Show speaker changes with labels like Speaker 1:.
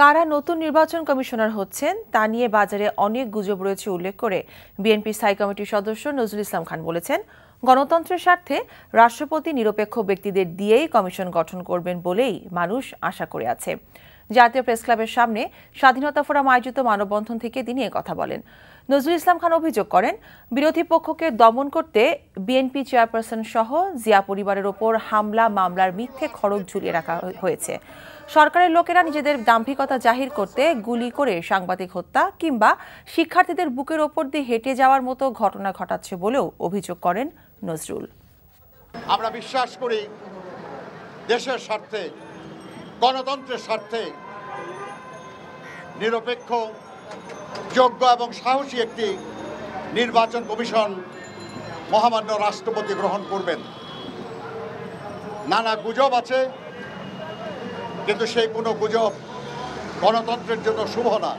Speaker 1: কারা নতুন নির্বাচন কমিশনার হচ্ছেন তা নিয়ে বাজারে অনেক গুজব রয়েছে উল্লেখ করে বিএনপি স্থায়ী কমিটির সদস্য নজরুল ইসলাম খান বলেছেন, গণতন্ত্রের স্বার্থে রাষ্ট্রপতি নিরপেক্ষ ব্যক্তিদের দিয়েই কমিশন গঠন করবেন বলেই মানুষ আশা করে আছে। জাতীয় প্রেসক্লাবের সামনে স্বাধীনতা ফোরাম আয়োজিত মানববন্ধন থেকে তিনি কথা বলেন। নজরুল ইসলাম খান অভিযোগ করেন, বিরোধী পক্ষকে দমন করতে বিএনপি চেয়ারপারসন সহ জিয়া পরিবারের ওপর হামলা মামলার মিথ্যে খড়গ ঝুলিয়ে রাখা হয়েছে। সরকারের লোকেরা নিজেদের দাম্ভিকতা জাহির করতে গুলি করে সাংবাদিক হত্যা কিংবা শিক্ষার্থীদের বুকের ওপর দিয়ে হেঁটে যাওয়ার মতো ঘটনা ঘটাচ্ছে বলেও অভিযোগ করেন নজরুল।
Speaker 2: আমরা বিশ্বাস করি দেশের স্বার্থে, গণতন্ত্রের স্বার্থে নিরপেক্ষ, যোগ্য এবং সাহসী একটি নির্বাচন কমিশন মহামান্য রাষ্ট্রপতি গ্রহণ করবেন। নানা গুজব আছে, কিন্তু সেই কোনো গুজব গণতন্ত্রের জন্য শুভ না।